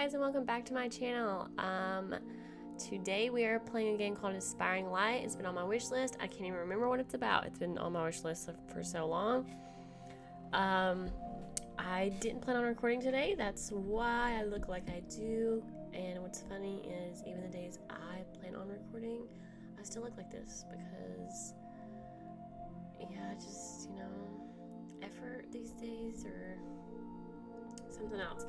guys, and welcome back to my channel. Today we are playing a game called Aspiring Light. It's been on my wish list. I can't even remember what it's about. It's been on my wish list for so long. I didn't plan on recording today. That's why I look like I do. And what's funny is even the days I plan on recording, I still look like this because, yeah, just, effort these days or something else.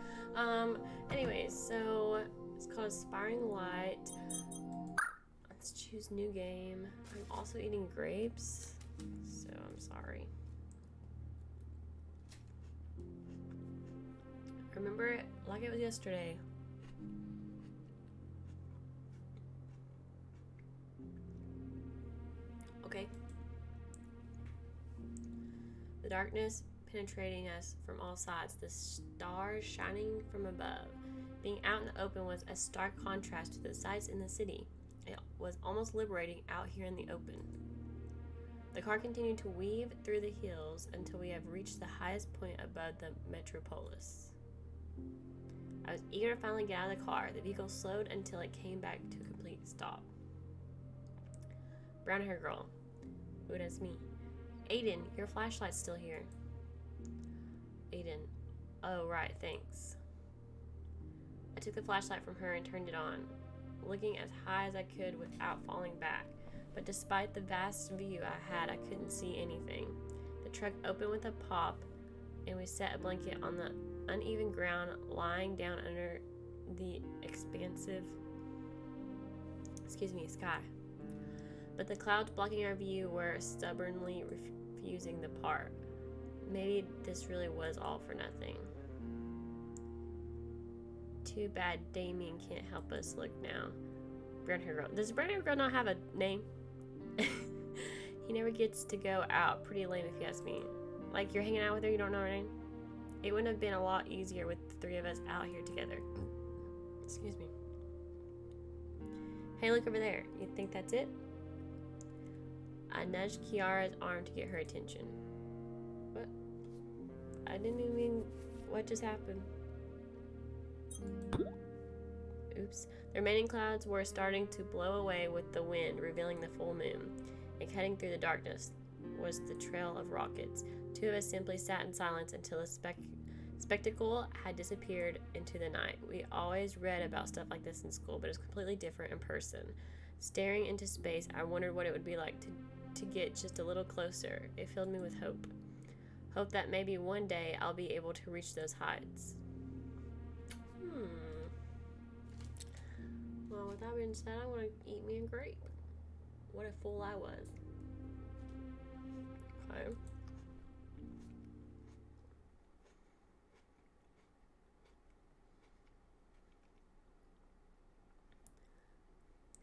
Anyways, so it's called Aspiring Light. Let's choose new game. I'm also eating grapes, so I'm sorry. Remember it like it was yesterday. Okay. The darkness penetrating us from all sides, the stars shining from above. Being out in the open was a stark contrast to the sights in the city. It was almost liberating out here in the open. The car continued to weave through the hills until we have reached the highest point above the metropolis. I was eager to finally get out of the car. The vehicle slowed until it came back to a complete stop. Brown hair girl. Ooh, that's me. Aiden, your flashlight's still here. Aiden. Oh, right, thanks. I took the flashlight from her and turned it on, looking as high as I could without falling back. But despite the vast view I had, I couldn't see anything. The truck opened with a pop, and we set a blanket on the uneven ground, lying down under the expansive, sky. But the clouds blocking our view were stubbornly refusing to part. Maybe this really was all for nothing. Too bad Damien can't help us look now. Brown hair girl. Does brown hair girl not have a name? He never gets to go out. Pretty lame if you ask me. Like, you're hanging out with her, you don't know her name? It wouldn't have been a lot easier with the three of us out here together. Excuse me. Hey, look over there. You think that's it? I nudged Kiara's arm to get her attention. What? I didn't even mean... What just happened? Oops. The remaining clouds were starting to blow away with the wind, revealing the full moon. And cutting through the darkness was the trail of rockets. Two of us simply sat in silence until the spectacle had disappeared into the night. We always read about stuff like this in school, but it was completely different in person. Staring into space, I wondered what it would be like to get just a little closer. It filled me with hope. Hope that maybe one day I'll be able to reach those heights. Well, with that being said, I want to eat me a grape. What a fool I was. Okay.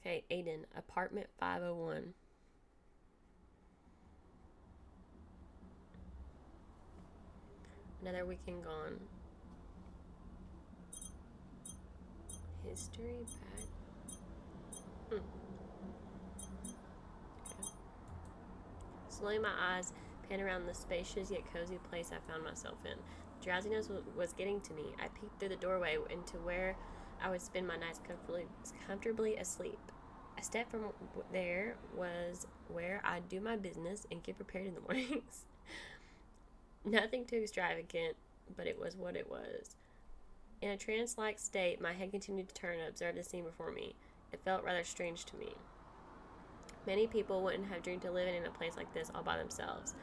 Okay, Aiden, apartment 501. Another weekend gone. History back. Okay. Slowly my eyes pan around the spacious yet cozy place I found myself in. Drowsiness was getting to me. I peeked through the doorway into where I would spend my nights comfortably asleep. A step from there was where I'd do my business and get prepared in the mornings. Nothing too extravagant, but it was what it was. In a trance-like state, my head continued to turn and observe the scene before me. It felt rather strange to me. Many people wouldn't have dreamed of living in a place like this all by themselves.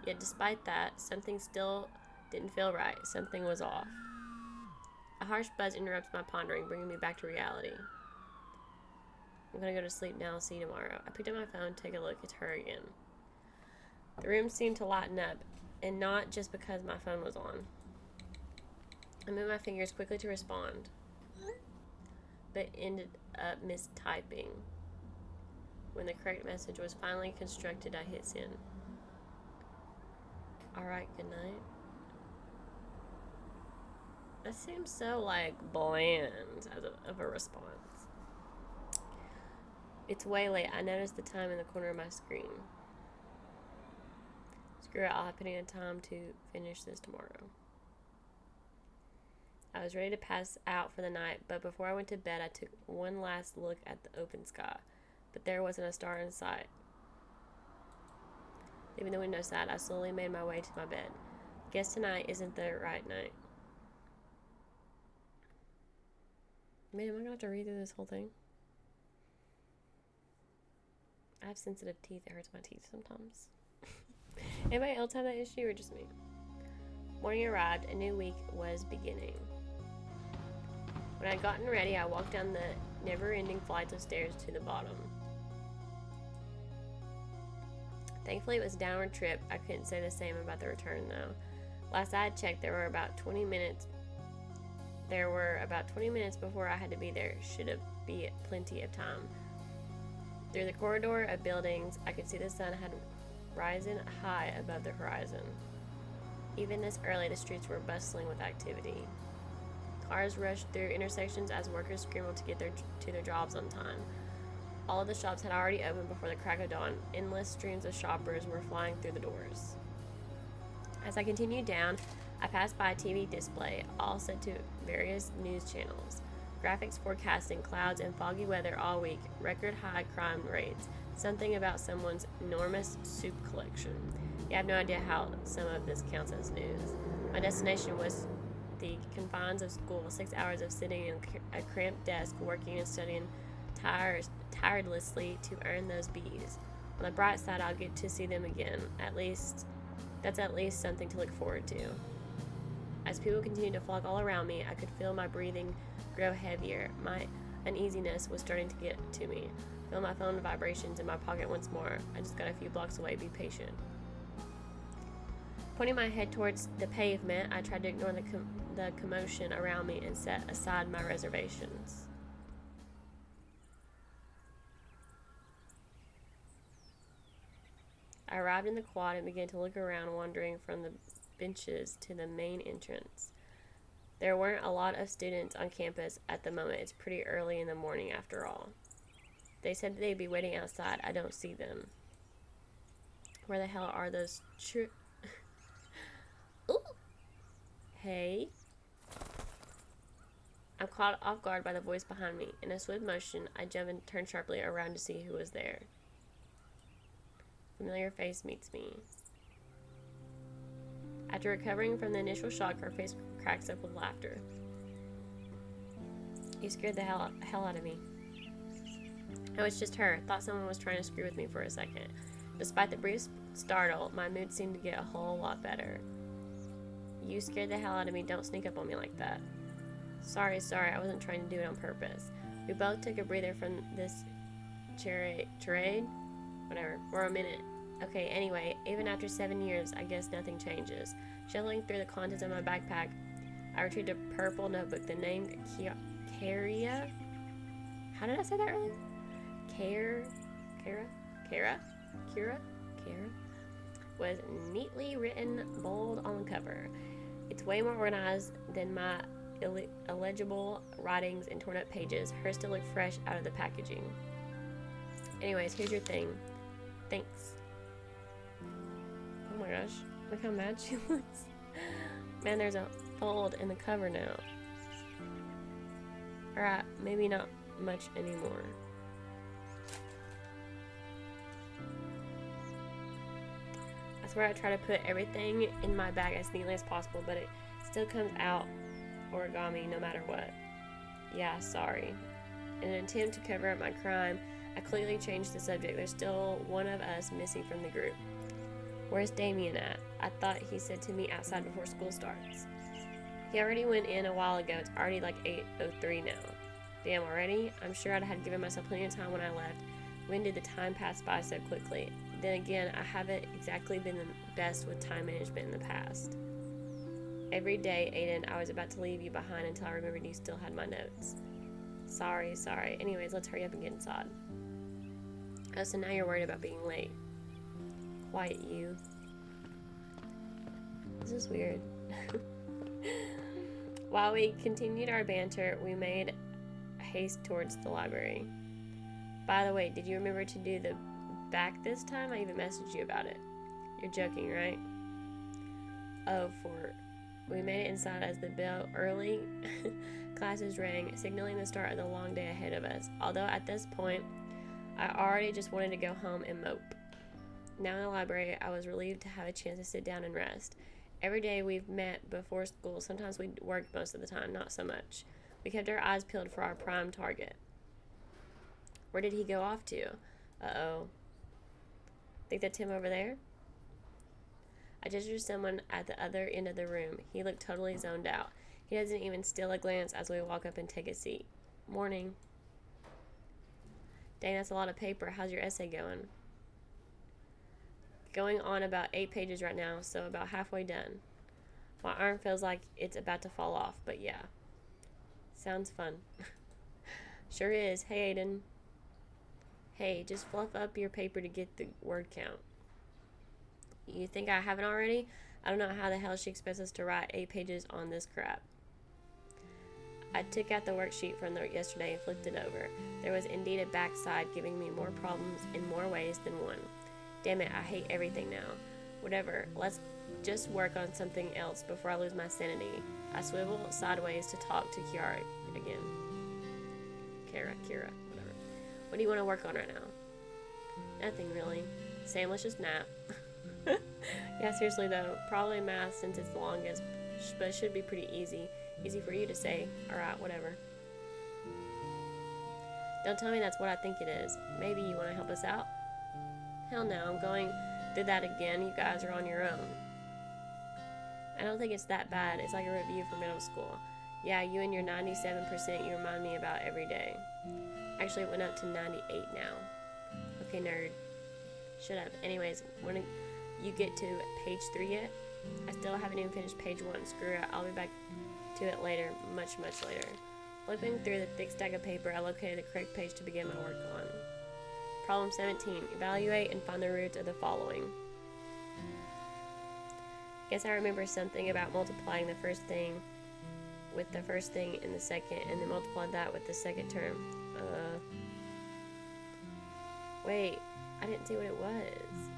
Yet despite that, something still didn't feel right. Something was off. A harsh buzz interrupts my pondering, bringing me back to reality. I'm gonna go to sleep now. See you tomorrow. I picked up my phone, take a look. It's her again. The room seemed to lighten up, and not just because my phone was on. I moved my fingers quickly to respond, but ended up mistyping. When the correct message was finally constructed, I hit send. Alright, good night. That seems so, like, bland of a response. It's way late. I noticed the time in the corner of my screen. Screw it, I'll have plenty of time to finish this tomorrow. I was ready to pass out for the night, but before I went to bed, I took one last look at the open sky. But there wasn't a star in sight. Leaving the window side, I slowly made my way to my bed. Guess tonight isn't the right night. Man, am I gonna have to read through this whole thing? I have sensitive teeth. It hurts my teeth sometimes. Anybody else have that issue or just me? Morning arrived. A new week was beginning. When I'd gotten ready, I walked down the never-ending flights of stairs to the bottom. Thankfully, it was a downward trip. I couldn't say the same about the return, though. Last I had checked, there were about 20 minutes before I had to be there. Should be plenty of time. Through the corridor of buildings, I could see the sun had risen high above the horizon. Even this early, the streets were bustling with activity. Cars rushed through intersections as workers scrambled to get to their jobs on time. All of the shops had already opened before the crack of dawn. Endless streams of shoppers were flying through the doors. As I continued down, I passed by a TV display, all set to various news channels. Graphics forecasting clouds and foggy weather all week, record high crime rates, something about someone's enormous soup collection. You have no idea how some of this counts as news. My destination was the confines of school, 6 hours of sitting in a cramped desk, working and studying tirelessly to earn those B's. On the bright side, I'll get to see them again. That's at least something to look forward to. As people continued to flock all around me, I could feel my breathing grow heavier. My uneasiness was starting to get to me. Feel my phone vibrations in my pocket once more. I just got a few blocks away. Be patient. Pointing my head towards the pavement, I tried to ignore the commotion around me and set aside my reservations. I arrived in the quad and began to look around, wandering from the benches to the main entrance. There weren't a lot of students on campus at the moment. It's pretty early in the morning after all. They said that they'd be waiting outside. I don't see them. Where the hell are those Ooh. Hey. I'm caught off guard by the voice behind me. In a swift motion, I jump and turn sharply around to see who was there. Familiar face meets me. After recovering from the initial shock, her face cracks up with laughter. You scared the hell out of me. Oh, it's just her. Thought someone was trying to screw with me for a second. Despite the brief startle, my mood seemed to get a whole lot better. You scared the hell out of me. Don't sneak up on me like that. Sorry. I wasn't trying to do it on purpose. We both took a breather from this charade? Whatever. For a minute. Okay, anyway, even after 7 years, I guess nothing changes. Shuffling through the contents of my backpack, I retrieved a purple notebook. The name Kara? How did I say that earlier? Kara was neatly written bold on the cover. It's way more organized than my illegible writings and torn up pages. Hers still look fresh out of the packaging. Anyways, here's your thing. Thanks. Oh my gosh, look how mad she looks. Man, there's a fold in the cover now. Alright, maybe not much anymore. I swear I try to put everything in my bag as neatly as possible, but it still comes out origami no matter what. Yeah, sorry. In an attempt to cover up my crime, I clearly changed the subject. There's still one of us missing from the group. Where's Damien at? I thought he said to meet outside before school starts. He already went in a while ago. It's already like 8:03 now. Damn, already? I'm sure I'd had given myself plenty of time when I left. When did the time pass by so quickly? Then again, I haven't exactly been the best with time management in the past. Every day, Aiden, I was about to leave you behind until I remembered you still had my notes. Sorry. Anyways, let's hurry up and get inside. Oh, so now you're worried about being late. Quiet, you. This is weird. While we continued our banter, we made haste towards the library. By the way, did you remember to do the back this time? I even messaged you about it. You're joking, right? Oh, We made it inside as the bell early classes rang, signaling the start of the long day ahead of us. Although at this point, I already just wanted to go home and mope. Now in the library, I was relieved to have a chance to sit down and rest. Every day we've met before school. Sometimes we worked most of the time, not so much. We kept our eyes peeled for our prime target. Where did he go off to? Uh-oh. Think that's him over there? I gestured to someone at the other end of the room. He looked totally zoned out. He doesn't even steal a glance as we walk up and take a seat. Morning. Dang, that's a lot of paper. How's your essay going? Going on about 8 pages right now, so about halfway done. My arm feels like it's about to fall off, but yeah. Sounds fun. Sure is. Hey, Aiden. Hey, just fluff up your paper to get the word count. You think I haven't already? I don't know how the hell she expects us to write 8 pages on this crap. I took out the worksheet from yesterday and flipped it over. There was indeed a backside giving me more problems in more ways than one. Damn it, I hate everything now. Whatever, let's just work on something else before I lose my sanity. I swivel sideways to talk to Kiara again. Kira, whatever. What do you want to work on right now? Nothing really. Sam, let's just nap. Yeah, seriously though, probably math since it's the longest, but it should be pretty easy. Easy for you to say. Alright, whatever. Don't tell me that's what I think it is. Maybe you want to help us out? Hell no, I'm going through that again. You guys are on your own. I don't think it's that bad. It's like a review for middle school. Yeah, you and your 97% you remind me about every day. Actually, it went up to 98 now. Okay, nerd. Shut up. Anyways, when you get to page 3 yet? I still haven't even finished page 1. Screw it. I'll be back to it later. Much, much later. Flipping through the thick stack of paper, I located the correct page to begin my work on. Problem 17. Evaluate and find the roots of the following. Guess I remember something about multiplying the first thing with the first thing in the second, and then multiply that with the second term. Wait, I didn't see what it was.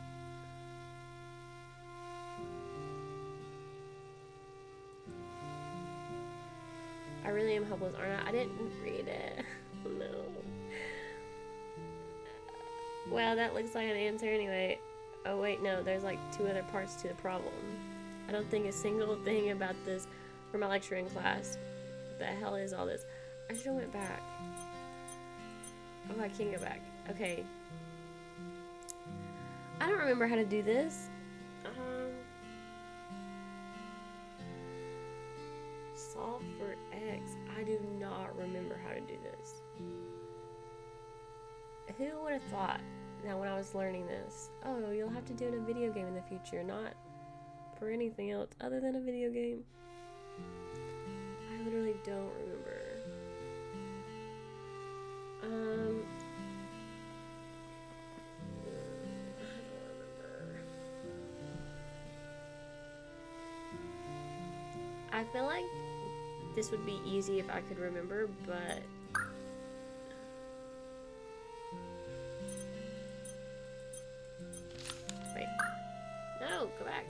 I really am hopeless, aren't I? I didn't read it. No. Well, that looks like an answer anyway. Oh wait, no, there's like 2 other parts to the problem. I don't think a single thing about this from my lecture in class. What the hell is all this? I should have went back. Oh, I can't go back. Okay. I don't remember how to do this. Solve for X. I do not remember how to do this. Who would have thought that when I was learning this? Oh, you'll have to do it in a video game in the future, not for anything else other than a video game. I literally don't remember. I don't remember. I feel like this would be easy if I could remember, but wait. No, go back.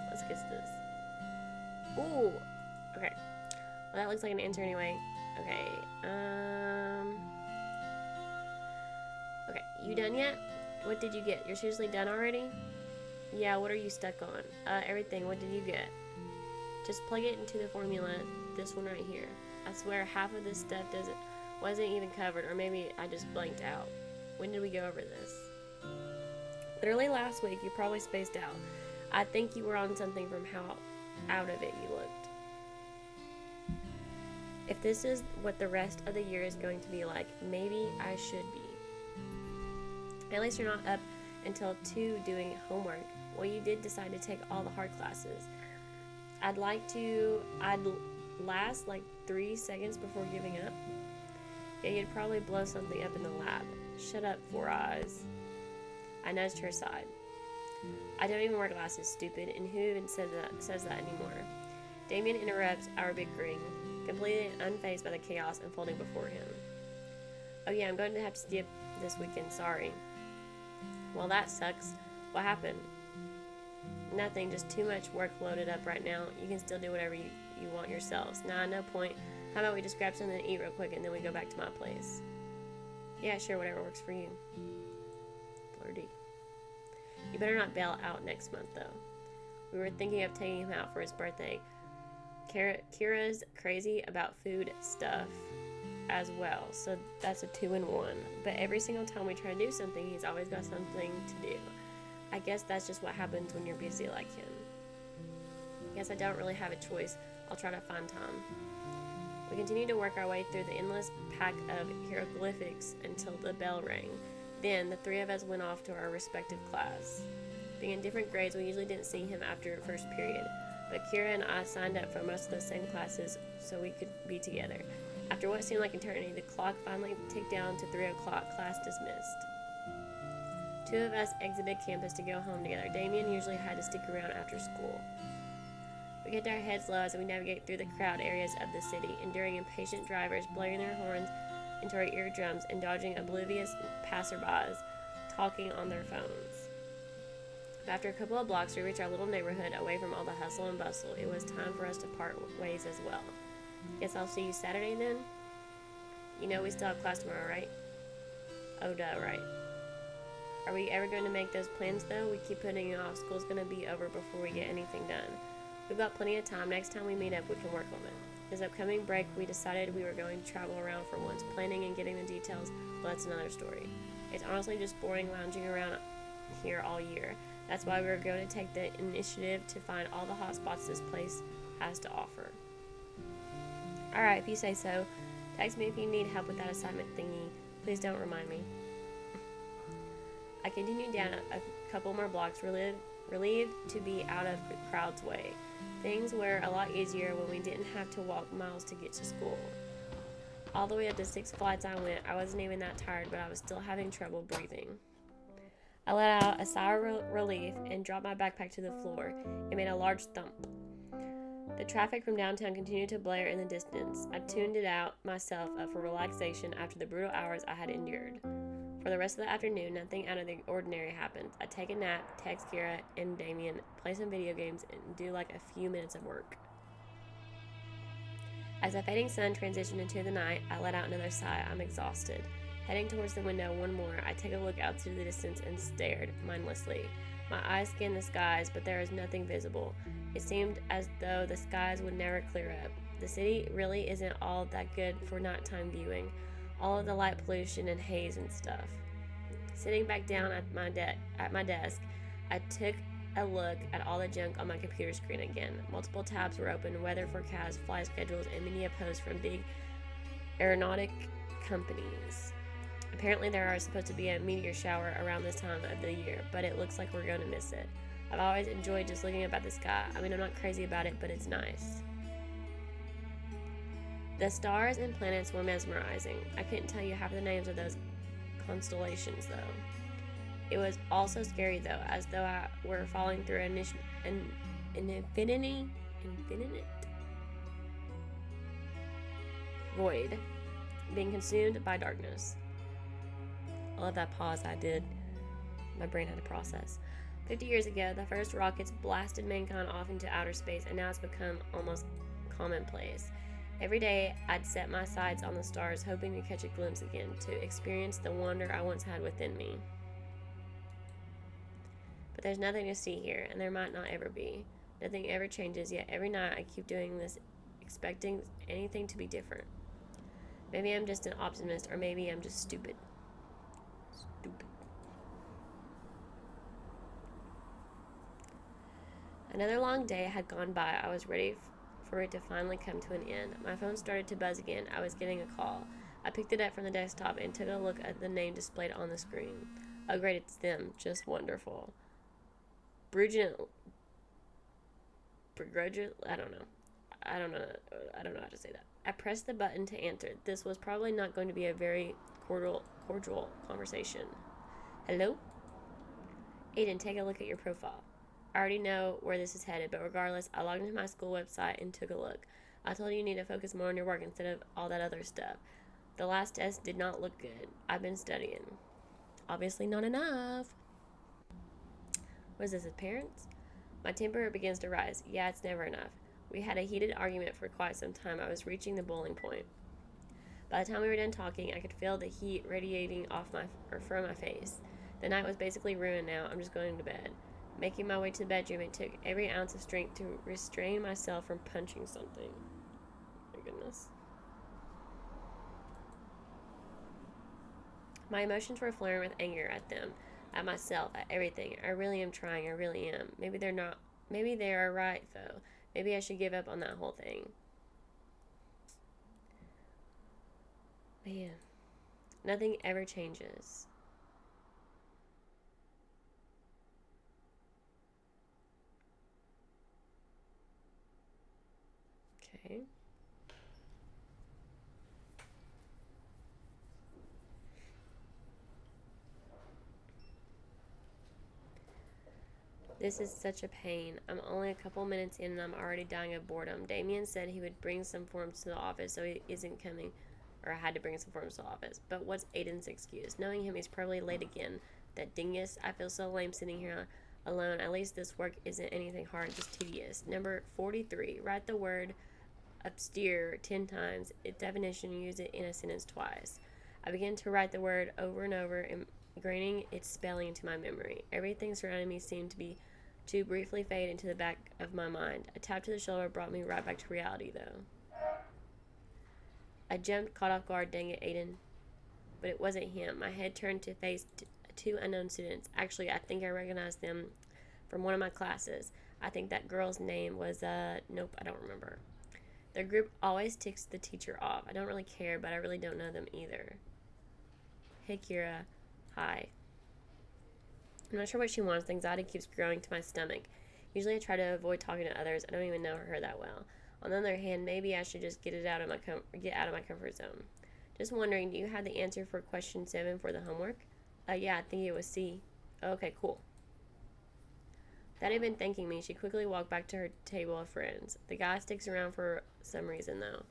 Let's guess this. Ooh, okay. Well, that looks like an answer anyway. Okay, okay, you done yet? What did you get? You're seriously done already? Yeah, what are you stuck on? Everything, what did you get? Just plug it into the formula, this one right here. I swear half of this stuff wasn't even covered, or maybe I just blanked out. When did we go over this? Literally last week. You probably spaced out. I think you were on something from how out of it you looked. If this is what the rest of the year is going to be like, maybe I should be. At least you're not up until 2 doing homework. Well, you did decide to take all the hard classes. I'd last like 3 seconds before giving up. Yeah, you'd probably blow something up in the lab. Shut up, 4 Eyes. I nudged her side. I don't even wear glasses, stupid, and who even says that anymore? Damien interrupts our bickering. completely unfazed by the chaos unfolding before him. Oh yeah, I'm going to have to skip this weekend, sorry. Well, that sucks. What happened? Nothing, just too much work loaded up right now. You can still do whatever you want yourselves. Nah, no point. How about we just grab something to eat real quick and then we go back to my place? Yeah, sure, whatever works for you. Flirty. You better not bail out next month, though. We were thinking of taking him out for his birthday. Kira's crazy about food stuff as well, so that's a 2-in-1. But every single time we try to do something, he's always got something to do. I guess that's just what happens when you're busy like him. Guess I don't really have a choice. I'll try to find time. We continued to work our way through the endless pack of hieroglyphics until the bell rang. Then, the three of us went off to our respective class. Being in different grades, we usually didn't see him after first period, but Kira and I signed up for most of the same classes so we could be together. After what seemed like eternity, the clock finally ticked down to 3 o'clock, class dismissed. 2 of us exited campus to go home together. Damien usually had to stick around after school. We kept our heads low as we navigate through the crowd areas of the city, enduring impatient drivers blaring their horns into our eardrums and dodging oblivious passerbys talking on their phones. After a couple of blocks, we reached our little neighborhood away from all the hustle and bustle. It was time for us to part ways as well. Guess I'll see you Saturday then? You know we still have class tomorrow, right? Oh, duh, right. Are we ever going to make those plans, though? We keep putting it off. School's going to be over before we get anything done. We've got plenty of time. Next time we meet up, we can work on it. This upcoming break, we decided we were going to travel around for once. Planning and getting the details, well, that's another story. It's honestly just boring lounging around here all year. That's why we were going to take the initiative to find all the hot spots this place has to offer. Alright, if you say so. Text me if you need help with that assignment thingy. Please don't remind me. I continued down a couple more blocks, relieved to be out of the crowd's way. Things were a lot easier when we didn't have to walk miles to get to school. All the way up the 6 flights I went, I wasn't even that tired, but I was still having trouble breathing. I let out a sigh of relief and dropped my backpack to the floor. It made a large thump. The traffic from downtown continued to blare in the distance. I tuned it out myself up for relaxation after the brutal hours I had endured. For the rest of the afternoon, nothing out of the ordinary happened. I'd take a nap, text Kira and Damien, play some video games, and do like a few minutes of work. As the fading sun transitioned into the night, I let out another sigh. I'm exhausted. Heading towards the window one more, I take a look out to the distance and stared mindlessly. My eyes scanned the skies, but there was nothing visible. It seemed as though the skies would never clear up. The city really isn't all that good for nighttime viewing. All of the light pollution and haze and stuff. Sitting back down at my desk, I took a look at all the junk on my computer screen again. Multiple tabs were open: weather forecasts, flight schedules, and many a post from big aeronautic companies. Apparently there are supposed to be a meteor shower around this time of the year, but it looks like we're going to miss it. I've always enjoyed just looking up at the sky. I mean, I'm not crazy about it, but it's nice. The stars and planets were mesmerizing. I couldn't tell you half the names of those constellations, though. It was also scary, though, as though I were falling through an infinite void, being consumed by darkness. I love that pause I did. My brain had to process. 50 years ago, the first rockets blasted mankind off into outer space, and now it's become almost commonplace. Every day, I'd set my sights on the stars, hoping to catch a glimpse again, to experience the wonder I once had within me. But there's nothing to see here, and there might not ever be. Nothing ever changes, yet every night I keep doing this, expecting anything to be different. Maybe I'm just an optimist, or maybe I'm just stupid. Another long day had gone by. I was ready for it to finally come to an end. My phone started to buzz again. I was getting a call. I picked it up from the desktop and took a look at the name displayed on the screen. Oh great, it's them. Just wonderful. I don't know how to say that. I pressed the button to answer. This was probably not going to be a very cordial conversation. Hello? Aiden, take a look at your profile. I already know where this is headed, but regardless, I logged into my school website and took a look. I told you need to focus more on your work instead of all that other stuff. The last test did not look good. I've been studying. Obviously, not enough. Was this his parents? My temper begins to rise. Yeah, it's never enough. We had a heated argument for quite some time. I was reaching the boiling point. By the time we were done talking, I could feel the heat radiating from my face. The night was basically ruined now. I'm just going to bed. Making my way to the bedroom, it took every ounce of strength to restrain myself from punching something. My goodness. My emotions were flaring with anger at them, at myself, at everything. I really am trying. I really am. Maybe they're not. Maybe they are right, though. Maybe I should give up on that whole thing. Man, nothing ever changes. Okay. This is such a pain. I'm only a couple minutes in and I'm already dying of boredom. Damien said he would bring some forms to the office, so he isn't coming. Or I had to bring some forms to the office. But what's Aiden's excuse? Knowing him, he's probably late again. That dingus. I feel so lame sitting here alone. At least this work isn't anything hard, just tedious. Number 43. Write the word upsteer 10 times. Its definition, use it in a sentence twice. I began to write the word over and over, ingraining its spelling into my memory. Everything surrounding me seemed to briefly fade into the back of my mind. A tap to the shoulder brought me right back to reality, though. I jumped, caught off guard. Dang it, Aiden. But it wasn't him. My head turned to face two unknown students. Actually, I think I recognized them from one of my classes. I think that girl's name was, nope, I don't remember. Their group always ticks the teacher off. I don't really care, but I really don't know them either. Hey, Kira. Hi. I'm not sure what she wants. The anxiety keeps growing to my stomach. Usually I try to avoid talking to others. I don't even know her that well. On the other hand, maybe I should just get out of my comfort zone. Just wondering, do you have the answer for question 7 for the homework? Yeah, I think it was C. Okay, cool. That had been thanking me. She quickly walked back to her table of friends. The guy sticks around for some reason, though.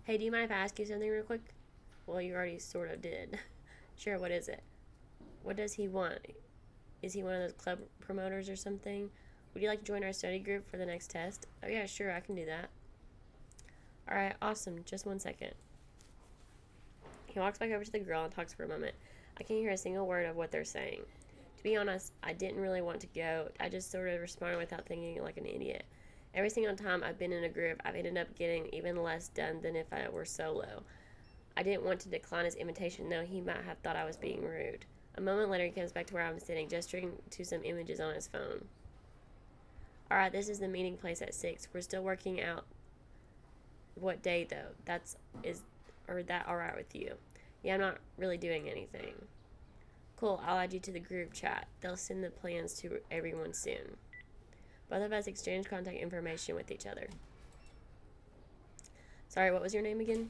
Hey, do you mind if I ask you something real quick? Well, you already sort of did. Sure, what is it? What does he want? Is he one of those club promoters or something? Would you like to join our study group for the next test? Oh, yeah, sure, I can do that. Alright, awesome. Just 1 second. He walks back over to the girl and talks for a moment. I can't hear a single word of what they're saying. To be honest, I didn't really want to go. I just sort of responded without thinking, like an idiot. Every single time I've been in a group, I've ended up getting even less done than if I were solo. I didn't want to decline his invitation, though he might have thought I was being rude. A moment later, he comes back to where I'm sitting, gesturing to some images on his phone. Alright, this is the meeting place at 6. We're still working out what day, though. That alright with you? Yeah, I'm not really doing anything. Cool, I'll add you to the group chat. They'll send the plans to everyone soon. Both of us exchange contact information with each other. Sorry, what was your name again?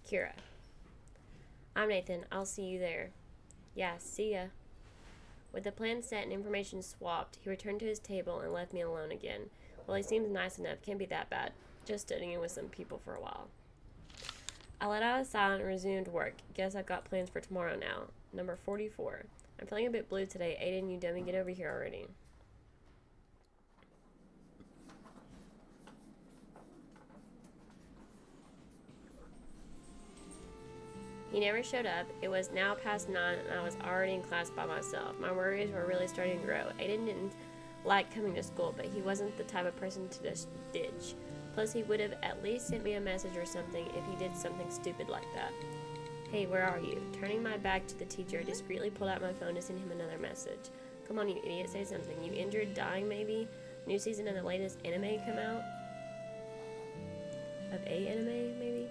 Kira. I'm Nathan. I'll see you there. Yeah, see ya. With the plan set and information swapped, he returned to his table and left me alone again. Well, he seems nice enough. Can't be that bad. Just studying with some people for a while. I let out a sigh and resumed work. Guess I've got plans for tomorrow now. Number 44. I'm feeling a bit blue today. Aiden, you dummy, get over here already. He never showed up. It was now past 9 and I was already in class by myself. My worries were really starting to grow. Aiden didn't like coming to school, but he wasn't the type of person to just ditch. Plus, he would have at least sent me a message or something if he did something stupid like that. Hey, where are you? Turning my back to the teacher, I discreetly pulled out my phone to send him another message. Come on, you idiot, say something. You injured, dying maybe? New season of the latest anime come out? Of a anime, maybe?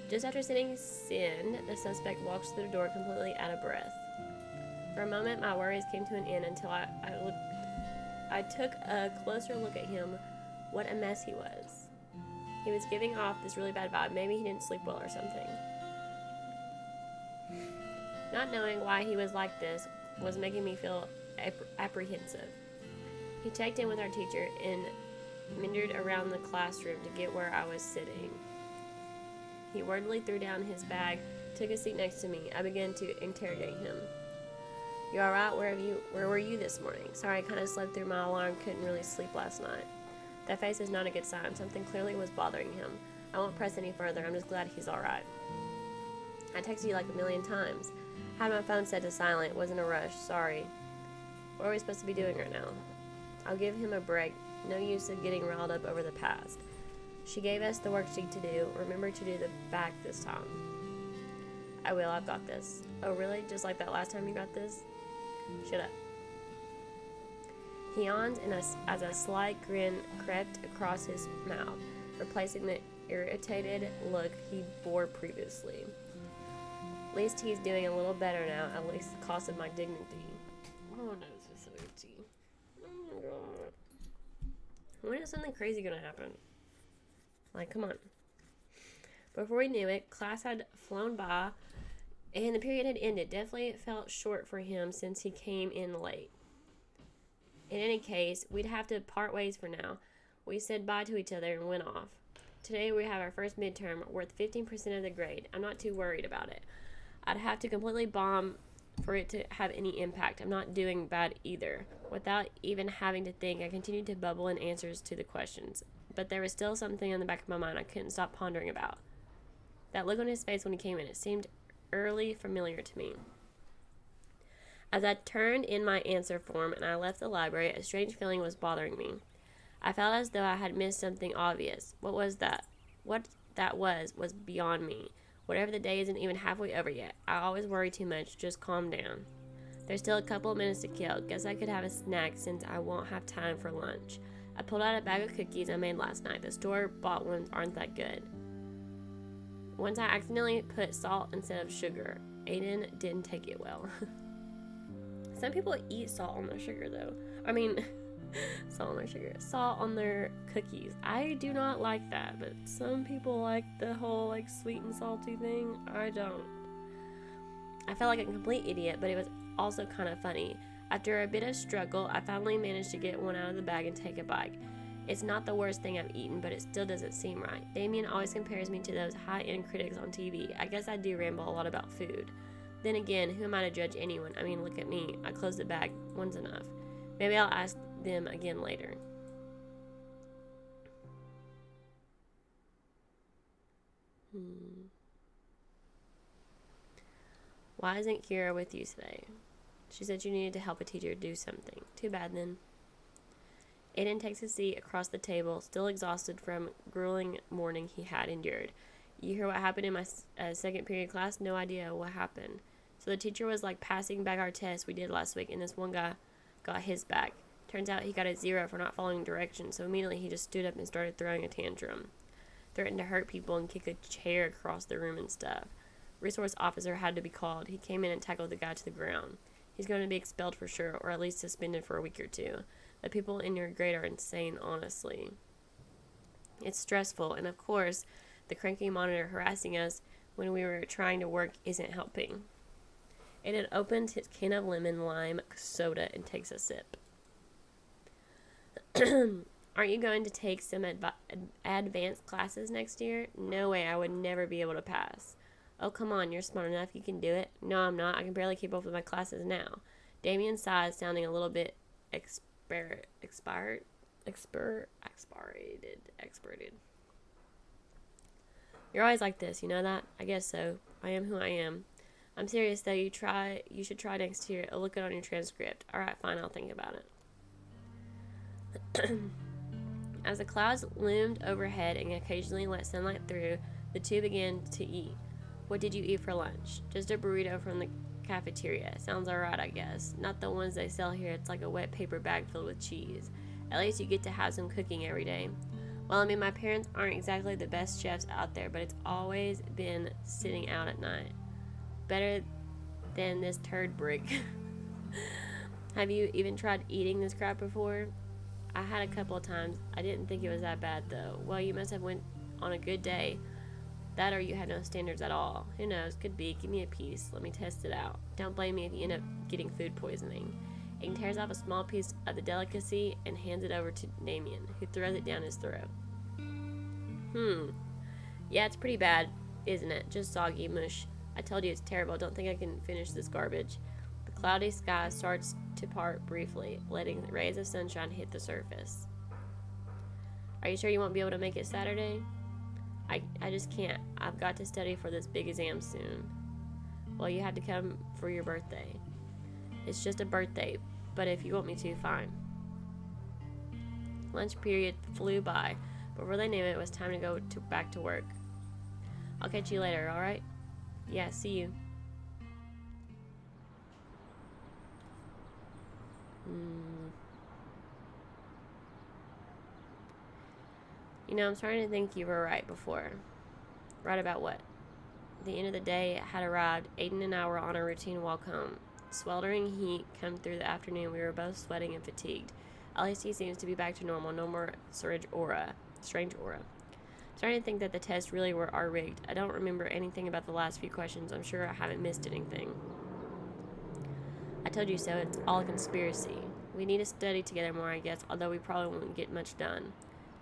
Just after sitting Sin, the suspect walks through the door completely out of breath. For a moment, my worries came to an end until I took a closer look at him. What a mess he was. He was giving off this really bad vibe. Maybe he didn't sleep well or something. Not knowing why he was like this was making me feel apprehensive. He checked in with our teacher and meandered around the classroom to get where I was sitting. He wordily threw down his bag, took a seat next to me. I began to interrogate him. You alright? Where were you this morning? Sorry, I kind of slept through my alarm. Couldn't really sleep last night. That face is not a good sign. Something clearly was bothering him. I won't press any further. I'm just glad he's alright. I texted you like a million times. Had my phone set to silent. Wasn't a rush. Sorry. What are we supposed to be doing right now? I'll give him a break. No use of getting riled up over the past. She gave us the worksheet to do. Remember to do the back this time. I will. I've got this. Oh, really? Just like that last time you got this? Shut up. He yawned and as a slight grin crept across his mouth, replacing the irritated look he bore previously. At least he's doing a little better now, at least the cost of my dignity. Oh no, this is so itchy. Oh my god. When is something crazy gonna happen? Like, come on. Before we knew it, class had flown by, and the period had ended. Definitely it felt short for him since he came in late. In any case, we'd have to part ways for now. We said bye to each other and went off. Today we have our first midterm, worth 15% of the grade. I'm not too worried about it. I'd have to completely bomb for it to have any impact. I'm not doing bad either. Without even having to think, I continued to bubble in answers to the questions. But there was still something in the back of my mind I couldn't stop pondering about. That look on his face when he came in, it seemed eerily familiar to me. As I turned in my answer form and I left the library, a strange feeling was bothering me. I felt as though I had missed something obvious. What was that? What that was beyond me. Whatever the day isn't even halfway over yet. I always worry too much. Just calm down. There's still a couple of minutes to kill. Guess I could have a snack since I won't have time for lunch. I pulled out a bag of cookies I made last night. The store-bought ones aren't that good. Once I accidentally put salt instead of sugar. Aiden didn't take it well. Some people eat salt on their sugar, though. Salt on their sugar. Salt on their cookies. I do not like that, but some people like the whole, sweet and salty thing. I don't. I felt like a complete idiot, but it was also kind of funny. After a bit of struggle, I finally managed to get one out of the bag and take a bite. It's not the worst thing I've eaten, but it still doesn't seem right. Damien always compares me to those high-end critics on TV. I guess I do ramble a lot about food. Then again, who am I to judge anyone? I mean, look at me. I closed the bag. One's enough. Maybe I'll ask them again later. Why isn't Kira with you today? She said you needed to help a teacher do something. Too bad then. Aiden takes his seat across the table, still exhausted from grueling morning he had endured. You hear what happened in my second period class? No idea what happened. So the teacher was passing back our test we did last week, and this one guy got his back. Turns out he got a 0 for not following directions, so immediately he just stood up and started throwing a tantrum. Threatened to hurt people and kick a chair across the room and stuff. Resource officer had to be called. He came in and tackled the guy to the ground. He's going to be expelled for sure, or at least suspended for a week or two. The people in your grade are insane, honestly. It's stressful, and of course, the cranky monitor harassing us when we were trying to work isn't helping. Aiden opens his can of lemon lime soda and takes a sip. Aren't you going to take some advanced classes next year? No way, I would never be able to pass. Oh, come on, you're smart enough, you can do it. No, I'm not, I can barely keep up with my classes now. Damien sighs, sounding a little bit expired. You're always like this, you know that? I guess so. I am who I am. I'm serious though, you should try next year. I'll look it on your transcript. Alright, fine, I'll think about it. As the clouds loomed overhead and occasionally let sunlight through, the two began to eat. What did you eat for lunch? Just a burrito from the cafeteria. Sounds alright, I guess. Not the ones they sell here. It's like a wet paper bag filled with cheese. At least you get to have some cooking every day. Well, I mean, my parents aren't exactly the best chefs out there, but it's always been sitting out at night. Better than this turd brick. Have you even tried eating this crap before? I had a couple of times. I didn't think it was that bad, though. Well, you must have went on a good day. That or you had no standards at all. Who knows? Could be. Give me a piece. Let me test it out. Don't blame me if you end up getting food poisoning. Aiden tears off a small piece of the delicacy and hands it over to Damien, who throws it down his throat. Yeah, it's pretty bad, isn't it? Just soggy mush. I told you it's terrible. Don't think I can finish this garbage. The cloudy sky starts to part briefly, letting rays of sunshine hit the surface. Are you sure you won't be able to make it Saturday? I just can't. I've got to study for this big exam soon. Well, you have to come for your birthday. It's just a birthday, but if you want me to, fine. Lunch period flew by. Before they knew it, it was time to go back to work. I'll catch you later, alright? Yeah, see you. You know, I'm starting to think you were right before. Right about what? The end of the day had arrived. Aiden and I were on a routine walk home. Sweltering heat come through the afternoon. We were both sweating and fatigued. At least he seems to be back to normal. No more strange aura. I'm starting to think that the tests really are rigged. I don't remember anything about the last few questions. I'm sure I haven't missed anything. I told you so. It's all a conspiracy. We need to study together more, I guess, although we probably won't get much done.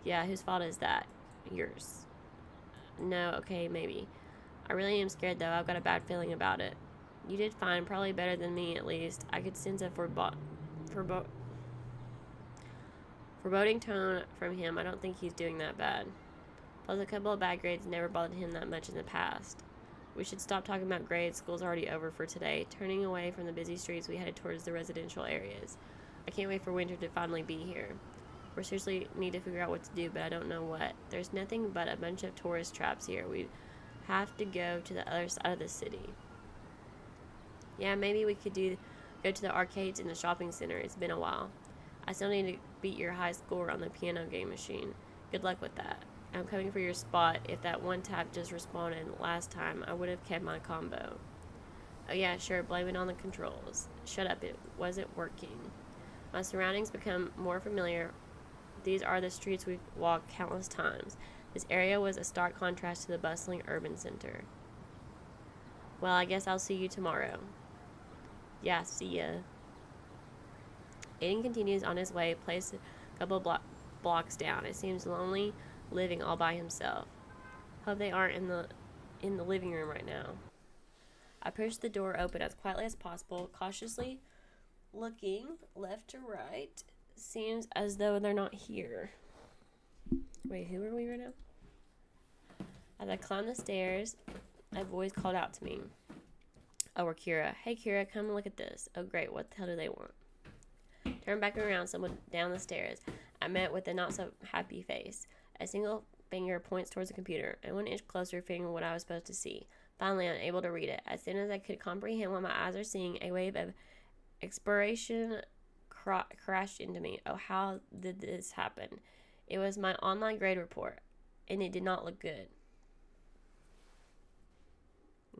Yeah, whose fault is that? Yours. No, okay, maybe. I really am scared, though. I've got a bad feeling about it. You did fine, probably better than me, at least. I could sense a foreboding tone from him. I don't think he's doing that bad. Plus, a couple of bad grades never bothered him that much in the past. We should stop talking about grades. School's already over for today. Turning away from the busy streets, we headed towards the residential areas. I can't wait for winter to finally be here. We seriously need to figure out what to do, but I don't know what. There's nothing but a bunch of tourist traps here. We have to go to the other side of the city. Yeah, maybe we could go to the arcades in the shopping center. It's been a while. I still need to beat your high score on the piano game machine. Good luck with that. I'm coming for your spot. If that one tap just responded last time, I would have kept my combo. Oh yeah, sure, blame it on the controls. Shut up, it wasn't working. My surroundings become more familiar. These are the streets we've walked countless times. This area was a stark contrast to the bustling urban center. Well, I guess I'll see you tomorrow. Yeah, see ya. Aiden continues on his way, placed a couple blocks down. It seems lonely living all by himself. Hope they aren't in the living room right now. I push the door open as quietly as possible, cautiously looking left to right. Seems as though they're not here. Wait, who are we right now? As I climb the stairs, a voice called out to me. Oh, we're Kira. Hey, Kira, come and look at this. Oh, great. What the hell do they want? Turn back around, someone down the stairs. I met with a not-so-happy face. A single finger points towards the computer, and 1 inch closer, figuring what I was supposed to see. Finally, unable to read it. As soon as I could comprehend what my eyes are seeing, a wave of expiration crashed into me. Oh, how did this happen? It was my online grade report, and it did not look good.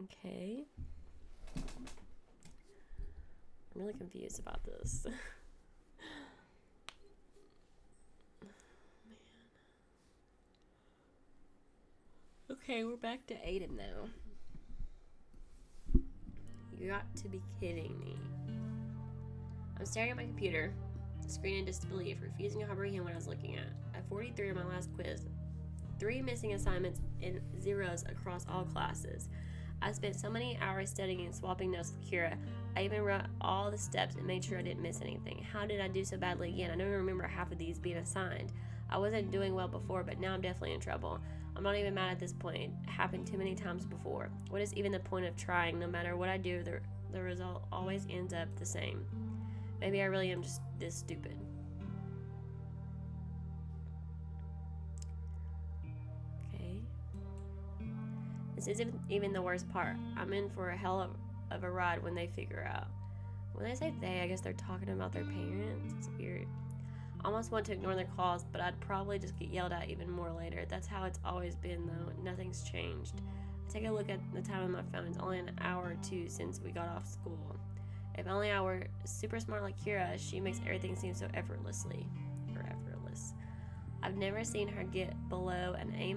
Okay. I'm really confused about this. Okay, we're back to Aiden now. You You got to be kidding me. I'm staring at my computer screen in disbelief, refusing to comprehend what I was looking at. At 43 on my last quiz, 3 missing assignments and zeros across all classes. I spent so many hours studying and swapping notes with Kira. I even wrote all the steps and made sure I didn't miss anything. How did I do so badly again? I don't even remember half of these being assigned. I wasn't doing well before, but now I'm definitely in trouble. I'm not even mad at this point. It happened too many times before. What is even the point of trying? No matter what I do, the result always ends up the same. Maybe I really am just this stupid. Okay. This isn't even the worst part. I'm in for a hell of a ride when they figure out. When they say they, I guess they're talking about their parents. It's weird. I almost want to ignore their calls, but I'd probably just get yelled at even more later. That's how it's always been, though. Nothing's changed. I take a look at the time on my phone. It's only an hour or two since we got off school. If only I were super smart like Kira, she makes everything seem so effortless. I've never seen her get below an A-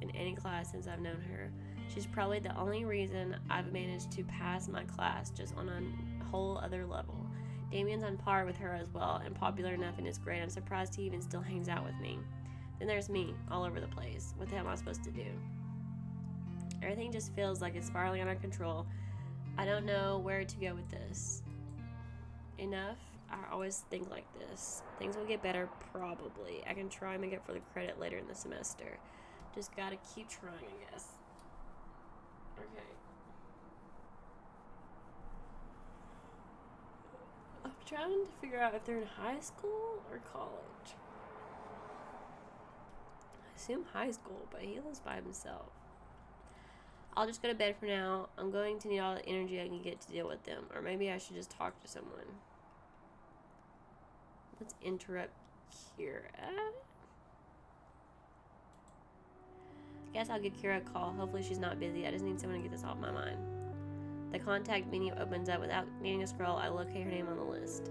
in any class since I've known her. She's probably the only reason I've managed to pass my class, just on a whole other level. Damien's on par with her as well, and popular enough in his grade. I'm surprised he even still hangs out with me. Then there's me, all over the place. What the hell am I supposed to do? Everything just feels like it's spiraling out of control. I don't know where to go with this. Enough? I always think like this. Things will get better, probably. I can try and make up for the credit later in the semester. Just gotta keep trying, I guess. Okay. I'm trying to figure out if they're in high school or college. I assume high school, but he lives by himself. I'll just go to bed for now. I'm going to need all the energy I can get to deal with them. Or maybe I should just talk to someone. Let's interrupt Kira. Guess I'll give Kira a call. Hopefully she's not busy. I just need someone to get this off my mind. The contact menu opens up. Without needing to scroll, I locate her name on the list.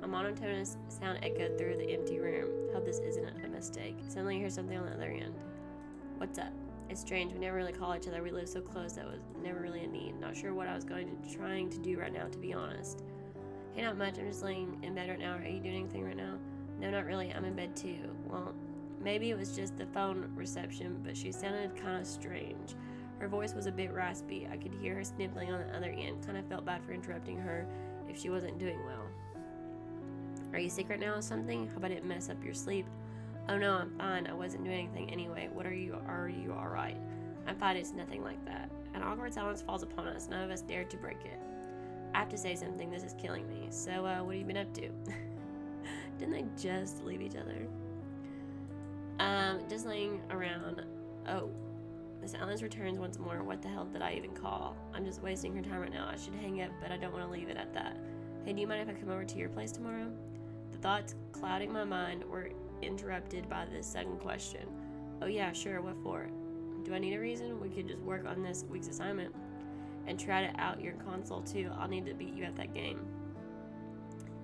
A monotonous sound echoed through the empty room. Hope this isn't a mistake. Suddenly I hear something on the other end. What's up? It's strange. We never really call each other. We live so close that was never really a need. Not sure what I was trying to do right now, to be honest. Hey, not much. I'm just laying in bed right now. Are you doing anything right now? No, not really. I'm in bed too. Well, maybe it was just the phone reception, but she sounded kind of strange. Her voice was a bit raspy. I could hear her sniffling on the other end. Kind of felt bad for interrupting her if she wasn't doing well. Are you sick right now or something? Hope I didn't mess up your sleep. Oh no, I'm fine. I wasn't doing anything anyway. What are you alright? I'm fine. It's nothing like that. An awkward silence falls upon us. None of us dared to break it. I have to say something. This is killing me. So, what have you been up to? Didn't they just leave each other? Just laying around. Oh. The silence returns once more. What the hell did I even call? I'm just wasting her time right now. I should hang up, but I don't want to leave it at that. Hey, do you mind if I come over to your place tomorrow? The thoughts clouding my mind were interrupted by this sudden question. Oh yeah, sure, what for? Do I need a reason? We could just work on this week's assignment and try to out your console too. I'll need to beat you at that game.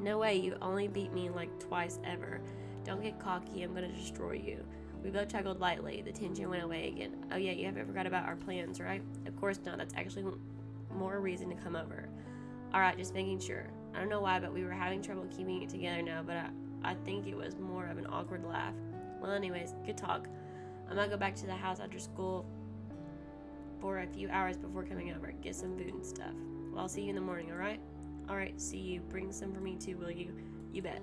No way, you only beat me like twice ever. Don't get cocky, I'm gonna destroy you. We both chuckled lightly. The tension went away again. Oh yeah, you haven't forgot about our plans, right? Of course not, that's actually more reason to come over. Alright, just making sure. I don't know why, but we were having trouble keeping it together now, but I think it was more of an awkward laugh. Well, anyways, good talk. I might go back to the house after school for a few hours before coming over. Get some food and stuff. Well, I'll see you in the morning, alright? Alright, see you. Bring some for me too, will you? You bet.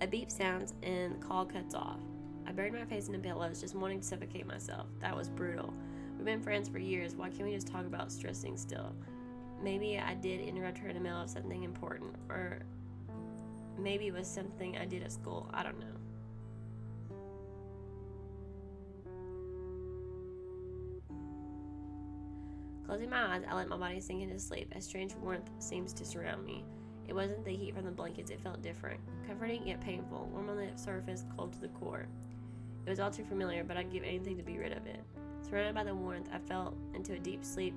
A beep sounds and the call cuts off. I buried my face in the pillows, just wanting to suffocate myself. That was brutal. We've been friends for years. Why can't we just talk about stressing still? Maybe I did interrupt her in the middle of something important, or maybe it was something I did at school. I don't know. Closing my eyes, I let my body sink into sleep. A strange warmth seems to surround me. It wasn't the heat from the blankets, it felt different. Comforting yet painful, warm on the surface, cold to the core. It was all too familiar, but I'd give anything to be rid of it. Surrounded by the warmth, I fell into a deep sleep,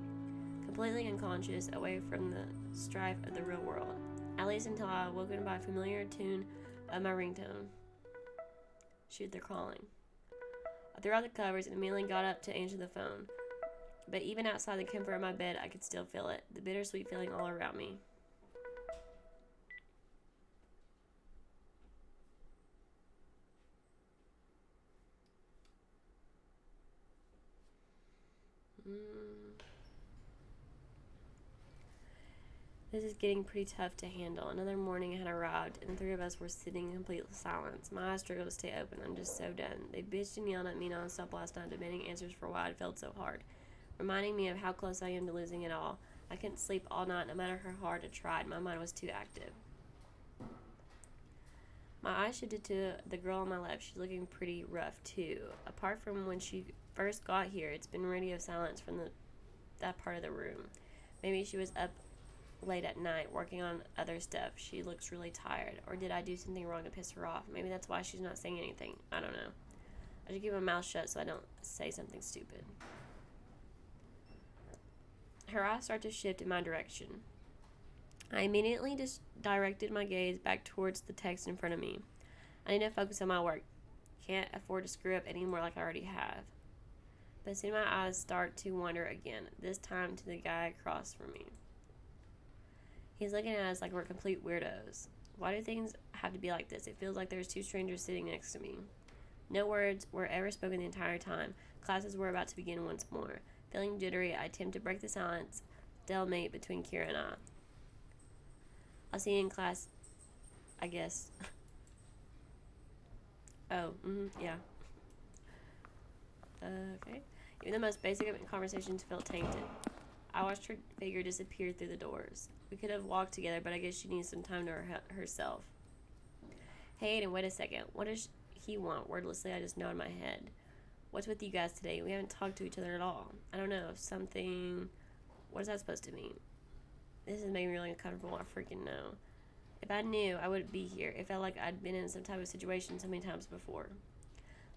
completely unconscious, away from the strife of the real world. At least until I was woken by a familiar tune of my ringtone. Shoot, they're calling. I threw out the covers and immediately got up to answer the phone. But even outside the comfort of my bed, I could still feel it, the bittersweet feeling all around me. This is getting pretty tough to handle. Another morning had arrived, and the three of us were sitting in complete silence. My eyes struggled to stay open. I'm just so done. They bitched and yelled at me nonstop last night, demanding answers for why it felt so hard, reminding me of how close I am to losing it all. I couldn't sleep all night, no matter how hard I tried. My mind was too active. My eyes shifted to the girl on my left. She's looking pretty rough, too. Apart from when she first got here, it's been radio silence from that part of the room. Maybe she was up late at night working on other stuff. She looks really tired. Or did I do something wrong to piss her off? Maybe that's why she's not saying anything. I don't know. I should keep my mouth shut so I don't say something stupid. Her eyes start to shift in my direction. I immediately just directed my gaze back towards the text in front of me. I need to focus on my work. Can't afford to screw up anymore like I already have. But soon my eyes start to wander again, this time to the guy across from me. He's looking at us like we're complete weirdos. Why do things have to be like this? It feels like there's two strangers sitting next to me. No words were ever spoken the entire time. Classes were about to begin once more. Feeling jittery, I attempt to break the silence, stalemate between Kira and I. I'll see you in class, I guess. Oh, yeah. Okay. Even the most basic of conversations felt tainted. I watched her figure disappear through the doors. We could have walked together, but I guess she needs some time to herself. Hey, Aiden, wait a second. What does he want? Wordlessly, I just nodded my head. What's with you guys today? We haven't talked to each other at all. I don't know. Something... What is that supposed to mean? This is making me really uncomfortable. I freaking know. If I knew, I wouldn't be here. It felt like I'd been in some type of situation so many times before.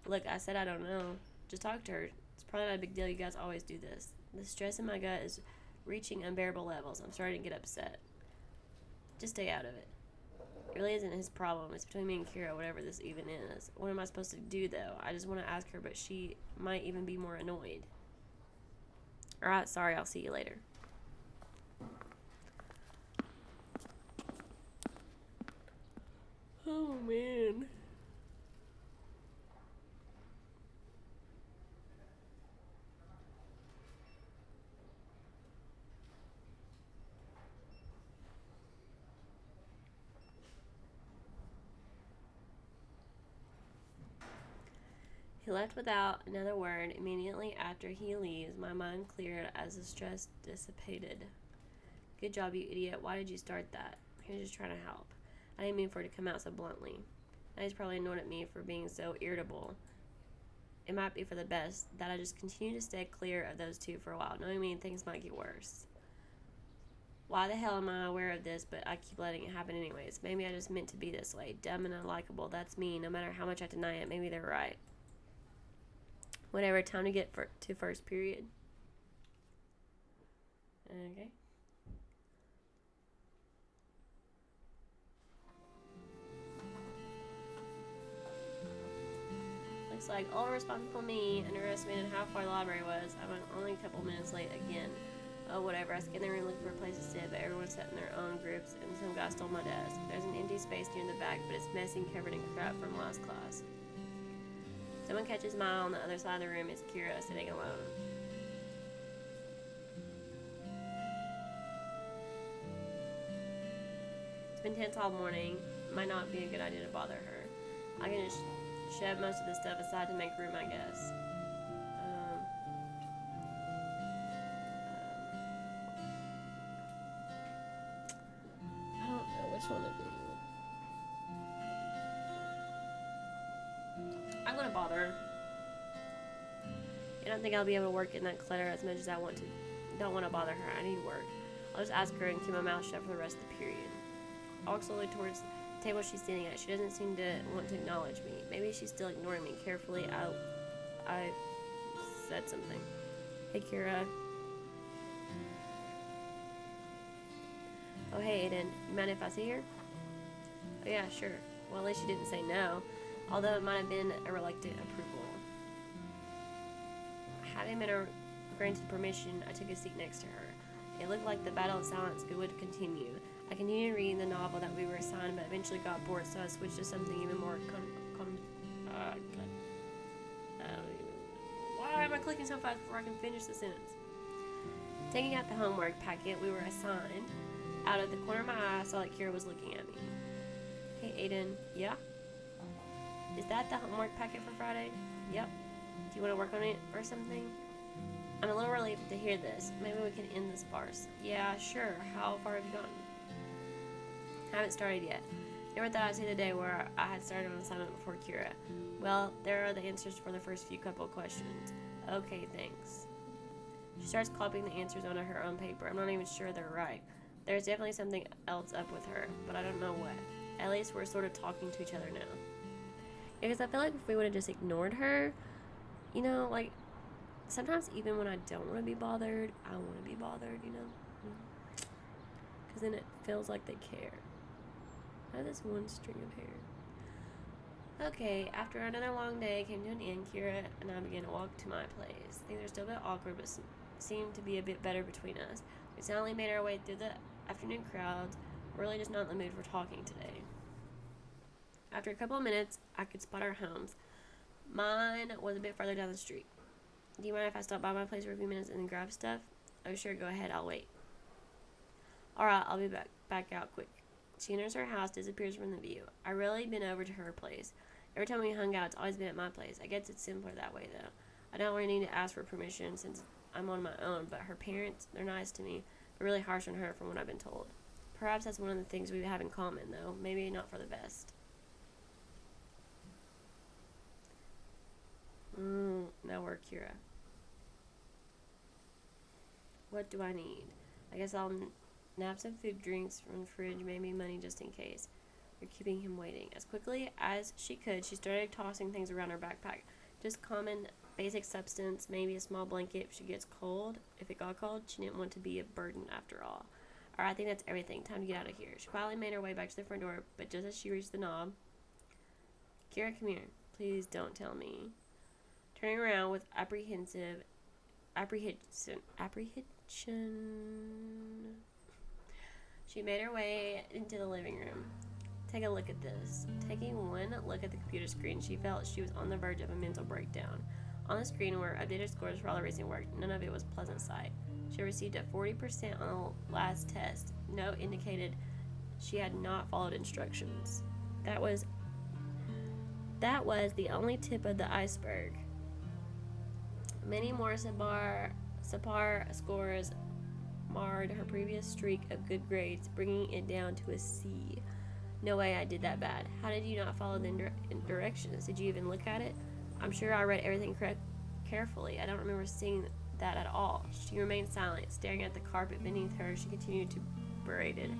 Look, I said I don't know. Just talk to her. It's probably not a big deal. You guys always do this. The stress in my gut is reaching unbearable levels. I'm starting to get upset. Just stay out of it. It really isn't his problem. It's between me and Kira, whatever this even is. What am I supposed to do, though? I just want to ask her, but she might even be more annoyed. Alright, sorry. I'll see you later. Oh, man. He left without another word. Immediately after he leaves, my mind cleared as the stress dissipated. Good job, you idiot. Why did you start that? He was just trying to help. I didn't mean for it to come out so bluntly. Now he's probably annoyed at me for being so irritable. It might be for the best that I just continue to stay clear of those two for a while, knowing things might get worse. Why the hell am I aware of this, but I keep letting it happen anyways? Maybe I just meant to be this way. Dumb and unlikable. That's me. No matter how much I deny it, maybe they're right. Whatever, time to get to first period. Okay. Looks like all responsible me underestimated how far the library was. I'm only a couple minutes late again. Oh, whatever. I scanned the room looking for a place to sit, but everyone sat in their own groups, and some guy stole my desk. There's an empty space near the back, but it's messy and covered in crap from last class. Someone catches my eye on the other side of the room. It's Kira sitting alone. It's been tense all morning. Might not be a good idea to bother her. I can just shove most of this stuff aside to make room, I guess. I don't know which one to do. I'm gonna bother her. I don't think I'll be able to work in that clutter as much as I want to. Don't want to bother her. I need work. I'll just ask her and keep my mouth shut for the rest of the period. I walk slowly towards the table she's sitting at. She doesn't seem to want to acknowledge me. Maybe she's still ignoring me. Carefully, I said something. Hey, Kira. Oh, hey, Aiden. You mind if I see her? Oh, yeah, sure. Well, at least she didn't say no. Although it might have been a reluctant approval. Granted permission, I took a seat next to her. It looked like the battle of silence would continue. I continued reading the novel that we were assigned, but eventually got bored, so I switched to something even more why am I clicking so fast before I can finish the sentence? Taking out the homework packet we were assigned, out of the corner of my eye, I saw that Kira was looking at me. Hey, Aiden. Yeah? Is that the homework packet for Friday? Yep. Do you want to work on it or something? I'm a little relieved to hear this. Maybe we can end this farce. Yeah, sure. How far have you gotten? I haven't started yet. Never thought I'd see the day where I had started an assignment before Kira. Well, there are the answers for the first few couple of questions. Okay, thanks. She starts copying the answers onto her own paper. I'm not even sure they're right. There's definitely something else up with her, but I don't know what. At least we're sort of talking to each other now. Because I feel like if we would have just ignored her, you know, like, sometimes even when I don't want to be bothered, I want to be bothered, you know? Because then it feels like they care. I have this one string of hair. Okay, after another long day came to an end, Kira and I began to walk to my place. Things are still a bit awkward, but seemed to be a bit better between us. We silently made our way through the afternoon crowds. We're really just not in the mood for talking today. After a couple of minutes, I could spot our homes. Mine was a bit farther down the street. Do you mind if I stop by my place for a few minutes and then grab stuff? Oh, sure, go ahead, I'll wait. Alright, I'll be back out quick. She enters her house, disappears from the view. I've really been over to her place. Every time we hung out, it's always been at my place. I guess it's simpler that way, though. I don't really need to ask for permission since I'm on my own, but her parents, they're nice to me, but really harsh on her from what I've been told. Perhaps that's one of the things we have in common, though. Maybe not for the best. Now we're Kira. What do I need? I guess I'll nab some food, drinks from the fridge, maybe money just in case. You're keeping him waiting. As quickly as she could, she started tossing things around her backpack. Just common, basic substance, maybe a small blanket if she gets cold. If it got cold, she didn't want to be a burden after all. Alright, I think that's everything. Time to get out of here. She quietly made her way back to the front door, but just as she reached the knob, Kira, come here. Please don't tell me. Turning around with apprehension, she made her way into the living room. Take a look at this. Taking one look at the computer screen, she felt she was on the verge of a mental breakdown. On the screen were updated scores for all the recent work. None of it was a pleasant sight. She received a 40% on the last test. Note indicated she had not followed instructions. That was the only tip of the iceberg. Many more subpar scores marred her previous streak of good grades, bringing it down to a C. No way I did that bad. How did you not follow the directions? Did you even look at it? I'm sure I read everything carefully. I don't remember seeing that at all. She remained silent, staring at the carpet beneath her. She continued to berate it.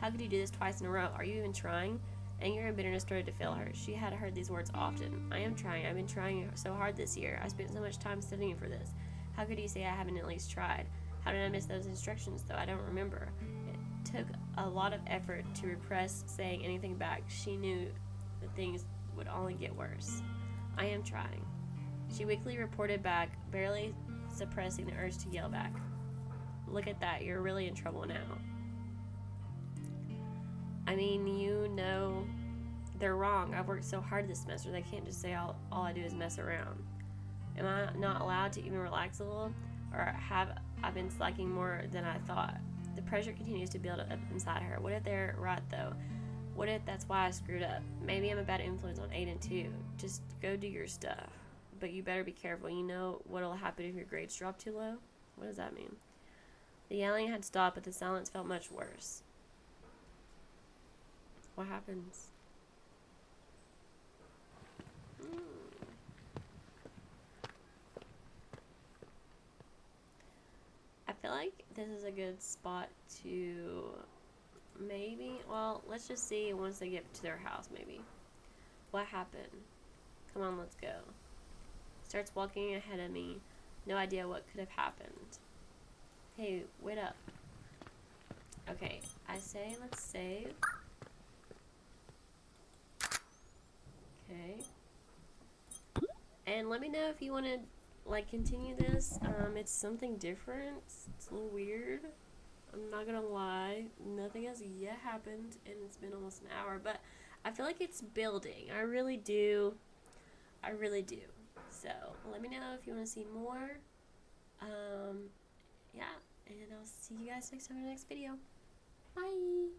How could you do this twice in a row? Are you even trying? Anger and bitterness started to fill her. She had heard these words often. I am trying. I've been trying so hard this year. I spent so much time studying for this. How could you say I haven't at least tried? How did I miss those instructions, though? I don't remember. It took a lot of effort to repress saying anything back. She knew that things would only get worse. I am trying. She weakly reported back, barely suppressing the urge to yell back. Look at that. You're really in trouble now. I mean, you know, they're wrong. I've worked so hard this semester. They can't just say all I do is mess around. Am I not allowed to even relax a little? Or have I been slacking more than I thought? The pressure continues to build up inside her. What if they're right, though? What if that's why I screwed up? Maybe I'm a bad influence on Aiden, too. Just go do your stuff. But you better be careful. You know what'll happen if your grades drop too low? What does that mean? The yelling had stopped, but the silence felt much worse. What happens? I feel like this is a good spot to maybe, well, let's just see once they get to their house, maybe. What happened? Come on, let's go. Starts walking ahead of me. No idea what could have happened. Hey, wait up. Okay, I say let's save. Okay. And let me know if you want to like continue this. It's something different. It's a little weird. I'm not gonna lie. Nothing has yet happened, and it's been almost an hour. But I feel like it's building. I really do. I really do. So let me know if you want to see more. Yeah, and I'll see you guys next time in the next video. Bye.